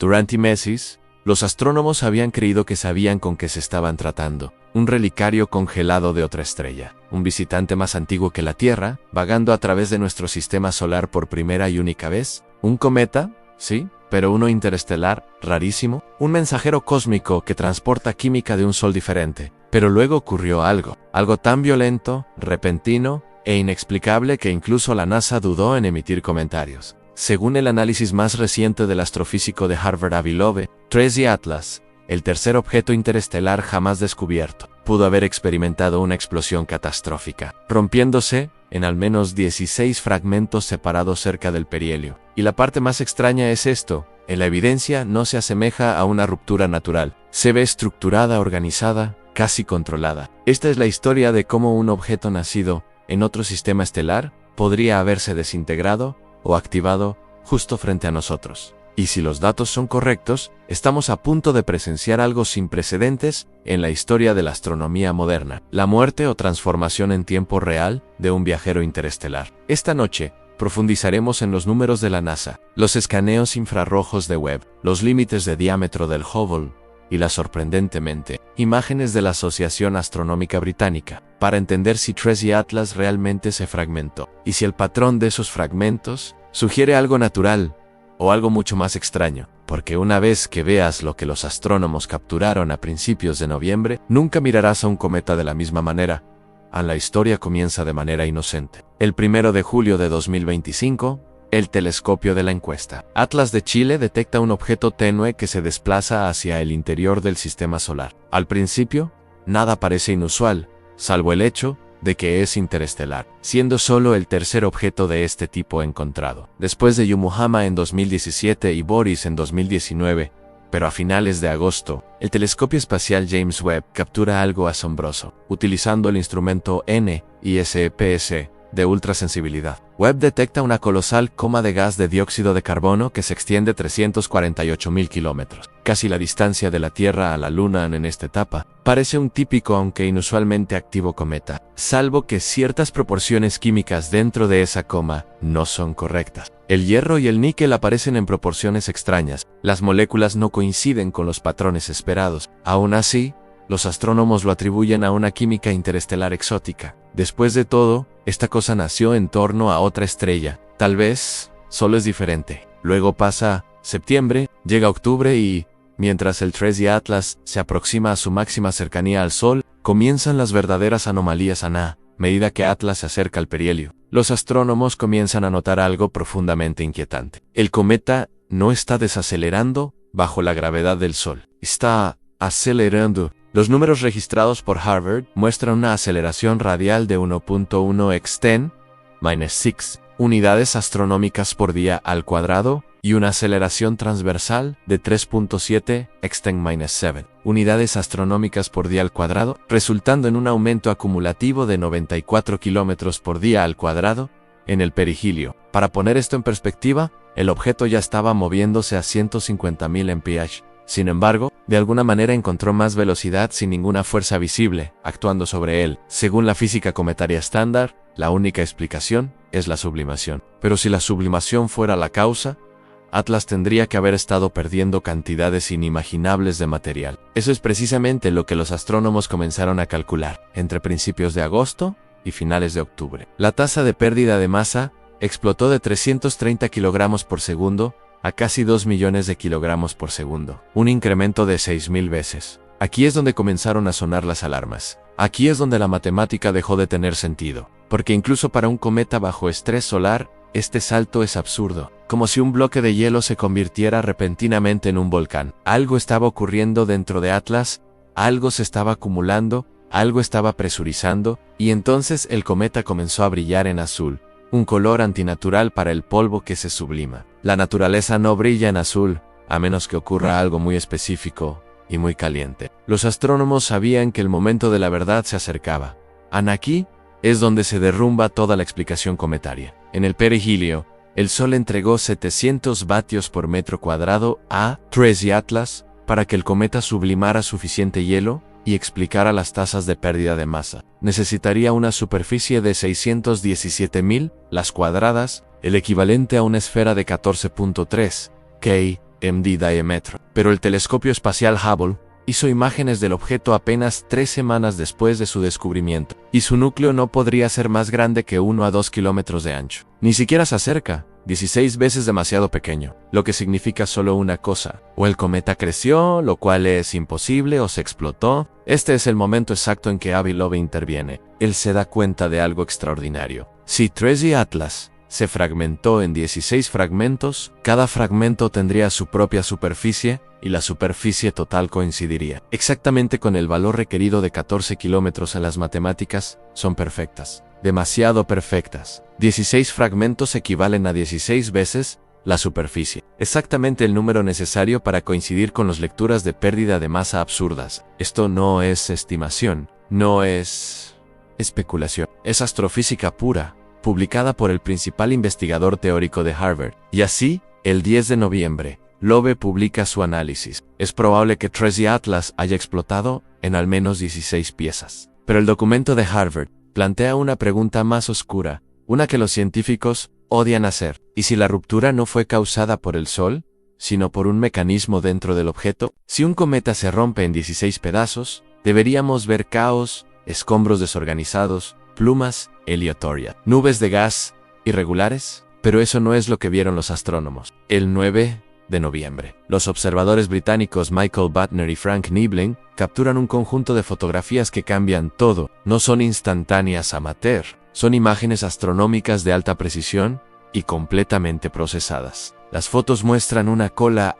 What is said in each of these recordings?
Durante meses, los astrónomos habían creído que sabían con qué se estaban tratando. Un relicario congelado de otra estrella. Un visitante más antiguo que la Tierra, vagando a través de nuestro sistema solar por primera y única vez. Un cometa, sí, pero uno interestelar, rarísimo. Un mensajero cósmico que transporta química de un sol diferente. Pero luego ocurrió algo. Algo tan violento, repentino e inexplicable que incluso la NASA dudó en emitir comentarios. Según el análisis más reciente del astrofísico de Harvard Avi Loeb, TRESI Atlas, el tercer objeto interestelar jamás descubierto, pudo haber experimentado una explosión catastrófica, rompiéndose en al menos 16 fragmentos separados cerca del perihelio. Y la parte más extraña es esto: en la evidencia no se asemeja a una ruptura natural, se ve estructurada, organizada, casi controlada. Esta es la historia de cómo un objeto nacido en otro sistema estelar podría haberse desintegrado o activado justo frente a nosotros. Y si los datos son correctos, estamos a punto de presenciar algo sin precedentes en la historia de la astronomía moderna: la muerte o transformación en tiempo real de un viajero interestelar. Esta noche, profundizaremos en los números de la NASA, los escaneos infrarrojos de Webb, los límites de diámetro del Hubble y las sorprendentemente imágenes de la Asociación Astronómica Británica, para entender si TRESI Atlas realmente se fragmentó, y si el patrón de esos fragmentos sugiere algo natural o algo mucho más extraño, porque una vez que veas lo que los astrónomos capturaron a principios de noviembre, nunca mirarás a un cometa de la misma manera. La historia comienza de manera inocente. El 1 de julio de 2025, el telescopio de la encuesta Atlas de Chile detecta un objeto tenue que se desplaza hacia el interior del sistema solar. Al principio, nada parece inusual, salvo el hecho de que es interestelar, siendo solo el tercer objeto de este tipo encontrado, después de Youmuhama en 2017 y Boris en 2019. Pero a finales de agosto, el telescopio espacial James Webb captura algo asombroso, utilizando el instrumento NISPS de ultrasensibilidad. Webb detecta una colosal coma de gas de dióxido de carbono que se extiende 348.000 kilómetros, casi la distancia de la Tierra a la Luna en esta etapa. Parece un típico aunque inusualmente activo cometa, salvo que ciertas proporciones químicas dentro de esa coma no son correctas. El hierro y el níquel aparecen en proporciones extrañas, las moléculas no coinciden con los patrones esperados. Aún así, los astrónomos lo atribuyen a una química interestelar exótica. Después de todo, esta cosa nació en torno a otra estrella. Tal vez solo es diferente. Luego pasa septiembre, llega octubre y, mientras el TRESI Atlas se aproxima a su máxima cercanía al Sol, comienzan las verdaderas anomalías a medida que Atlas se acerca al perihelio. Los astrónomos comienzan a notar algo profundamente inquietante. El cometa no está desacelerando bajo la gravedad del Sol, está acelerando. Los números registrados por Harvard muestran una aceleración radial de 1.1 x 10⁻⁶ unidades astronómicas por día al cuadrado y una aceleración transversal de 3.7 x 10⁻⁷ unidades astronómicas por día al cuadrado, resultando en un aumento acumulativo de 94 kilómetros por día al cuadrado en el perihelio. Para poner esto en perspectiva, el objeto ya estaba moviéndose a 150.000 mph. Sin embargo, de alguna manera encontró más velocidad sin ninguna fuerza visible, actuando sobre él. Según la física cometaria estándar, la única explicación es la sublimación. Pero si la sublimación fuera la causa, Atlas tendría que haber estado perdiendo cantidades inimaginables de material. Eso es precisamente lo que los astrónomos comenzaron a calcular entre principios de agosto y finales de octubre. La tasa de pérdida de masa explotó de 330 kilogramos por segundo a casi 2 millones de kilogramos por segundo, un incremento de 6.000 veces. Aquí es donde comenzaron a sonar las alarmas. Aquí es donde la matemática dejó de tener sentido, porque incluso para un cometa bajo estrés solar, este salto es absurdo, como si un bloque de hielo se convirtiera repentinamente en un volcán. Algo estaba ocurriendo dentro de Atlas, algo se estaba acumulando, algo estaba presurizando, y entonces el cometa comenzó a brillar en azul, un color antinatural para el polvo que se sublima. La naturaleza no brilla en azul, a menos que ocurra algo muy específico y muy caliente. Los astrónomos sabían que el momento de la verdad se acercaba. Aquí es donde se derrumba toda la explicación cometaria. En el perihelio, el Sol entregó 700 vatios por metro cuadrado a TRESI Atlas para que el cometa sublimara suficiente hielo y explicara las tasas de pérdida de masa. Necesitaría una superficie de 617.000 las cuadradas, el equivalente a una esfera de 14.3 km MD diámetro. Pero el telescopio espacial Hubble hizo imágenes del objeto apenas 3 semanas después de su descubrimiento, y su núcleo no podría ser más grande que 1 a 2 kilómetros de ancho. Ni siquiera se acerca, 16 veces demasiado pequeño, lo que significa solo una cosa: o el cometa creció, lo cual es imposible, o se explotó. Este es el momento exacto en que Avi Loeb interviene. Él se da cuenta de algo extraordinario. Si TRESI Atlas se fragmentó en 16 fragmentos, cada fragmento tendría su propia superficie, y la superficie total coincidiría exactamente con el valor requerido de 14 kilómetros en las matemáticas. Son perfectas, demasiado perfectas. 16 fragmentos equivalen a 16 veces la superficie, exactamente el número necesario para coincidir con las lecturas de pérdida de masa absurdas. Esto no es estimación, no es especulación, es astrofísica pura, publicada por el principal investigador teórico de Harvard. Y así, el 10 de noviembre, Loeb publica su análisis. Es probable que TRESI Atlas haya explotado en al menos 16 piezas. Pero el documento de Harvard plantea una pregunta más oscura, una que los científicos odian hacer. ¿Y si la ruptura no fue causada por el Sol, sino por un mecanismo dentro del objeto? Si un cometa se rompe en 16 pedazos, deberíamos ver caos, escombros desorganizados, plumas aleatorias, nubes de gas irregulares. Pero eso no es lo que vieron los astrónomos. El 9 de noviembre, los observadores británicos Michael Butner y Frank Niebling capturan un conjunto de fotografías que cambian todo. No son instantáneas amateur, son imágenes astronómicas de alta precisión y completamente procesadas. Las fotos muestran una cola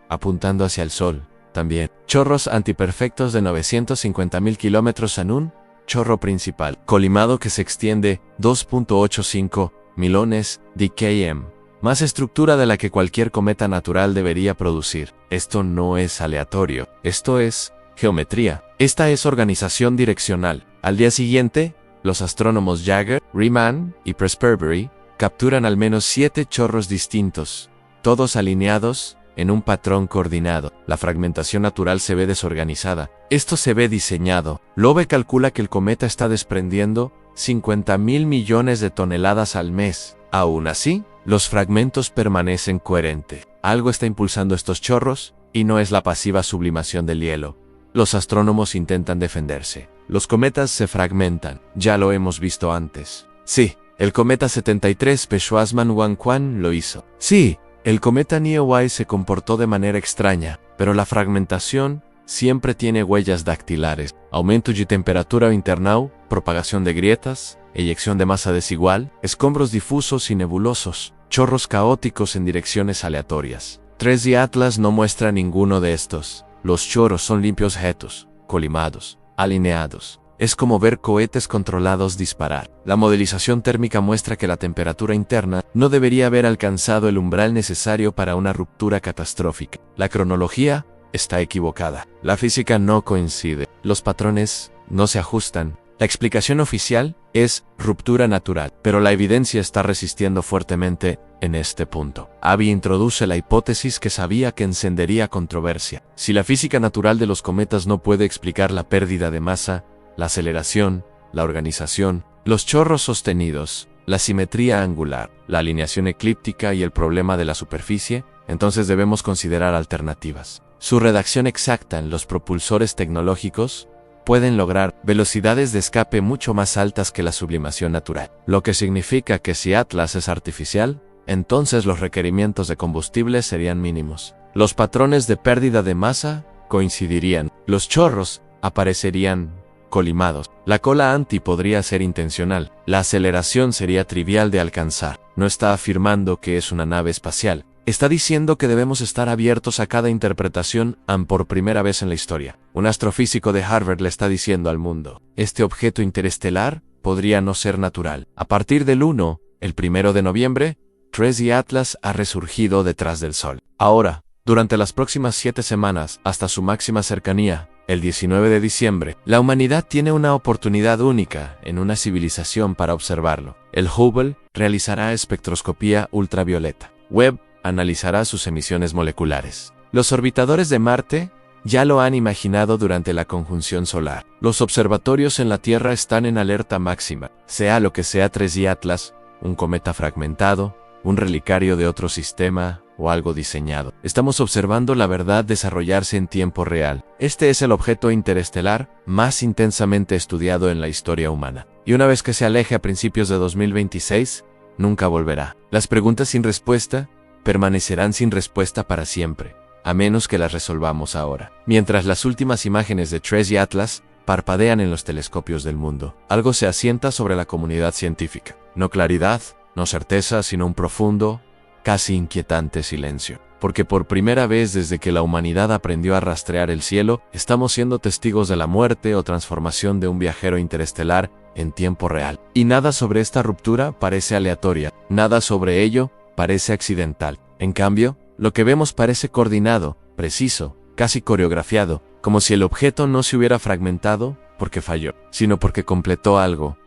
apuntando hacia el Sol. También chorros antiperfectos de 950.000 kilómetros en un chorro principal, colimado que se extiende 2.85 milones de km, más estructura de la que cualquier cometa natural debería producir. Esto no es aleatorio, esto es geometría. Esta es organización direccional. Al día siguiente, los astrónomos Jagger, Riemann y Presperberry capturan al menos 7 chorros distintos, todos alineados en un patrón coordinado. La fragmentación natural se ve desorganizada. Esto se ve diseñado. Loeb calcula que el cometa está desprendiendo 50.000 millones de toneladas al mes. Aún así, los fragmentos permanecen coherentes. Algo está impulsando estos chorros, y no es la pasiva sublimación del hielo. Los astrónomos intentan defenderse. Los cometas se fragmentan. Ya lo hemos visto antes. Sí, el cometa 73 P. Schwarzmann-Wanquan lo hizo. Sí, el cometa Neowise se comportó de manera extraña, pero la fragmentación siempre tiene huellas dactilares. Aumento de temperatura internau, propagación de grietas, eyección de masa desigual, escombros difusos y nebulosos, chorros caóticos en direcciones aleatorias. TRESI Atlas no muestra ninguno de estos. Los chorros son limpios objetos, colimados, alineados. Es como ver cohetes controlados disparar. La modelización térmica muestra que la temperatura interna no debería haber alcanzado el umbral necesario para una ruptura catastrófica. La cronología está equivocada. La física no coincide. Los patrones no se ajustan. La explicación oficial es ruptura natural, pero la evidencia está resistiendo fuertemente en este punto. Avi introduce la hipótesis que sabía que encendería controversia. Si la física natural de los cometas no puede explicar la pérdida de masa, la aceleración, la organización, los chorros sostenidos, la simetría angular, la alineación eclíptica y el problema de la superficie, entonces debemos considerar alternativas. Su redacción exacta en los propulsores tecnológicos pueden lograr velocidades de escape mucho más altas que la sublimación natural, lo que significa que si Atlas es artificial, entonces los requerimientos de combustible serían mínimos. Los patrones de pérdida de masa coincidirían, los chorros aparecerían colimados. La cola podría ser intencional. La aceleración sería trivial de alcanzar. No está afirmando que es una nave espacial. Está diciendo que debemos estar abiertos a cada interpretación por primera vez en la historia. Un astrofísico de Harvard le está diciendo al mundo: este objeto interestelar podría no ser natural. A partir del 1 de noviembre, TRESI Atlas ha resurgido detrás del Sol. Ahora, durante las próximas 7 semanas, hasta su máxima cercanía, el 19 de diciembre, la humanidad tiene una oportunidad única en una civilización para observarlo. El Hubble realizará espectroscopía ultravioleta. Webb analizará sus emisiones moleculares. Los orbitadores de Marte ya lo han imaginado durante la conjunción solar. Los observatorios en la Tierra están en alerta máxima. Sea lo que sea TRESI Atlas, un cometa fragmentado, un relicario de otro sistema, o algo diseñado. Estamos observando la verdad desarrollarse en tiempo real. Este es el objeto interestelar más intensamente estudiado en la historia humana. Y una vez que se aleje a principios de 2026, nunca volverá. Las preguntas sin respuesta permanecerán sin respuesta para siempre, a menos que las resolvamos ahora. Mientras las últimas imágenes de TRES y Atlas parpadean en los telescopios del mundo, algo se asienta sobre la comunidad científica. No claridad, no certeza, sino un profundo, casi inquietante silencio. Porque por primera vez desde que la humanidad aprendió a rastrear el cielo, estamos siendo testigos de la muerte o transformación de un viajero interestelar en tiempo real. Y nada sobre esta ruptura parece aleatoria, nada sobre ello parece accidental. En cambio, lo que vemos parece coordinado, preciso, casi coreografiado, como si el objeto no se hubiera fragmentado porque falló, sino porque completó algo.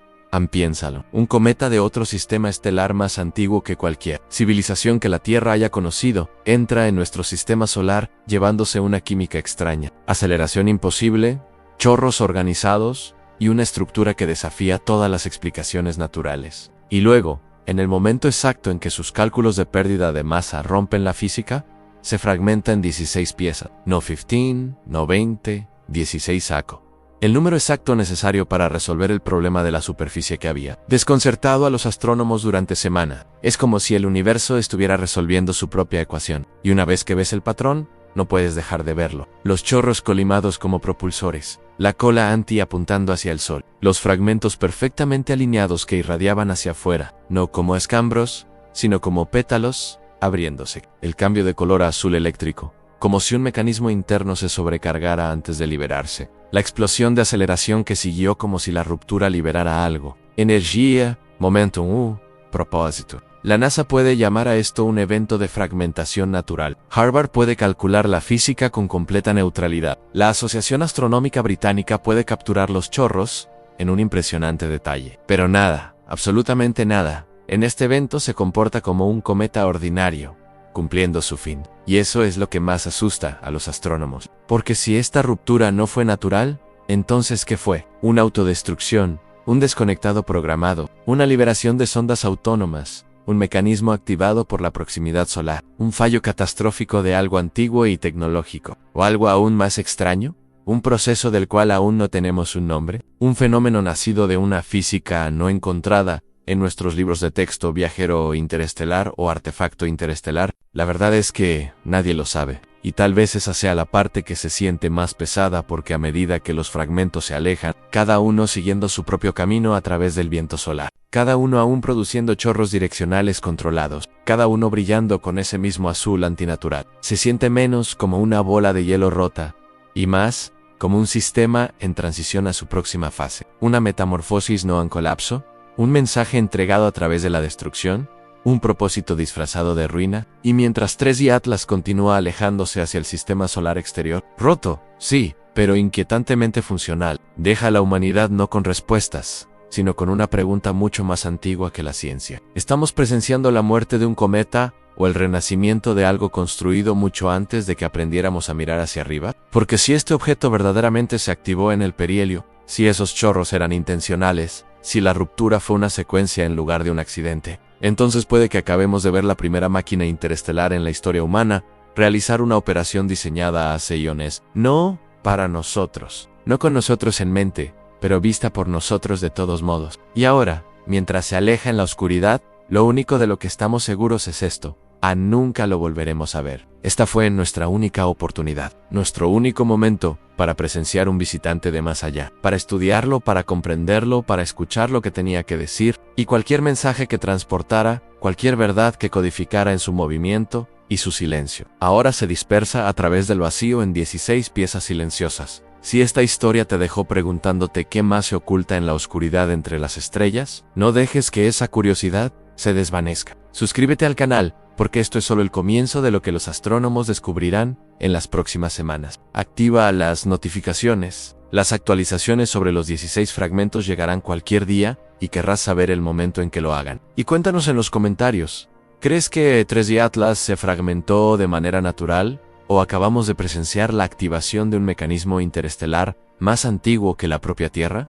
Piénsalo, un cometa de otro sistema estelar más antiguo que cualquier civilización que la Tierra haya conocido, entra en nuestro sistema solar llevándose una química extraña, aceleración imposible, chorros organizados y una estructura que desafía todas las explicaciones naturales. Y luego, en el momento exacto en que sus cálculos de pérdida de masa rompen la física, se fragmenta en 16 piezas, no 15, no 20, 16 saco. El número exacto necesario para resolver el problema de la superficie que había desconcertado a los astrónomos durante semanas. Es como si el universo estuviera resolviendo su propia ecuación, y una vez que ves el patrón, no puedes dejar de verlo. Los chorros colimados como propulsores, la cola anti apuntando hacia el sol, los fragmentos perfectamente alineados que irradiaban hacia afuera, no como escambros, sino como pétalos abriéndose. El cambio de color a azul eléctrico, como si un mecanismo interno se sobrecargara antes de liberarse. La explosión de aceleración que siguió como si la ruptura liberara algo. Energía, momentum, propósito. La NASA puede llamar a esto un evento de fragmentación natural. Harvard puede calcular la física con completa neutralidad. La Asociación Astronómica Británica puede capturar los chorros en un impresionante detalle. Pero nada, absolutamente nada, en este evento se comporta como un cometa ordinario, cumpliendo su fin. Y eso es lo que más asusta a los astrónomos. Porque si esta ruptura no fue natural, entonces ¿qué fue? Una autodestrucción, un desconectado programado, una liberación de sondas autónomas, un mecanismo activado por la proximidad solar, un fallo catastrófico de algo antiguo y tecnológico, o algo aún más extraño, un proceso del cual aún no tenemos un nombre, un fenómeno nacido de una física no encontrada en nuestros libros de texto, viajero interestelar o artefacto interestelar. La verdad es que nadie lo sabe, y tal vez esa sea la parte que se siente más pesada porque a medida que los fragmentos se alejan, cada uno siguiendo su propio camino a través del viento solar, cada uno aún produciendo chorros direccionales controlados, cada uno brillando con ese mismo azul antinatural, se siente menos como una bola de hielo rota, y más como un sistema en transición a su próxima fase, una metamorfosis no en colapso, un mensaje entregado a través de la destrucción, un propósito disfrazado de ruina, y mientras TRES y Atlas continúa alejándose hacia el sistema solar exterior, roto, sí, pero inquietantemente funcional, deja a la humanidad no con respuestas, sino con una pregunta mucho más antigua que la ciencia. ¿Estamos presenciando la muerte de un cometa o el renacimiento de algo construido mucho antes de que aprendiéramos a mirar hacia arriba? Porque si este objeto verdaderamente se activó en el perihelio, si esos chorros eran intencionales, si la ruptura fue una secuencia en lugar de un accidente, entonces puede que acabemos de ver la primera máquina interestelar en la historia humana realizar una operación diseñada hace iones, no para nosotros, no con nosotros en mente, pero vista por nosotros de todos modos. Y ahora, mientras se aleja en la oscuridad, lo único de lo que estamos seguros es esto: nunca lo volveremos a ver. Esta fue nuestra única oportunidad, nuestro único momento para presenciar un visitante de más allá, para estudiarlo, para comprenderlo, para escuchar lo que tenía que decir, y cualquier mensaje que transportara, cualquier verdad que codificara en su movimiento y su silencio. Ahora se dispersa a través del vacío en 16 piezas silenciosas. Si esta historia te dejó preguntándote qué más se oculta en la oscuridad entre las estrellas, no dejes que esa curiosidad se desvanezca. Suscríbete al canal, porque esto es solo el comienzo de lo que los astrónomos descubrirán en las próximas semanas. Activa las notificaciones. Las actualizaciones sobre los 16 fragmentos llegarán cualquier día y querrás saber el momento en que lo hagan. Y cuéntanos en los comentarios, ¿crees que TRES y Atlas se fragmentó de manera natural? ¿O acabamos de presenciar la activación de un mecanismo interestelar más antiguo que la propia Tierra?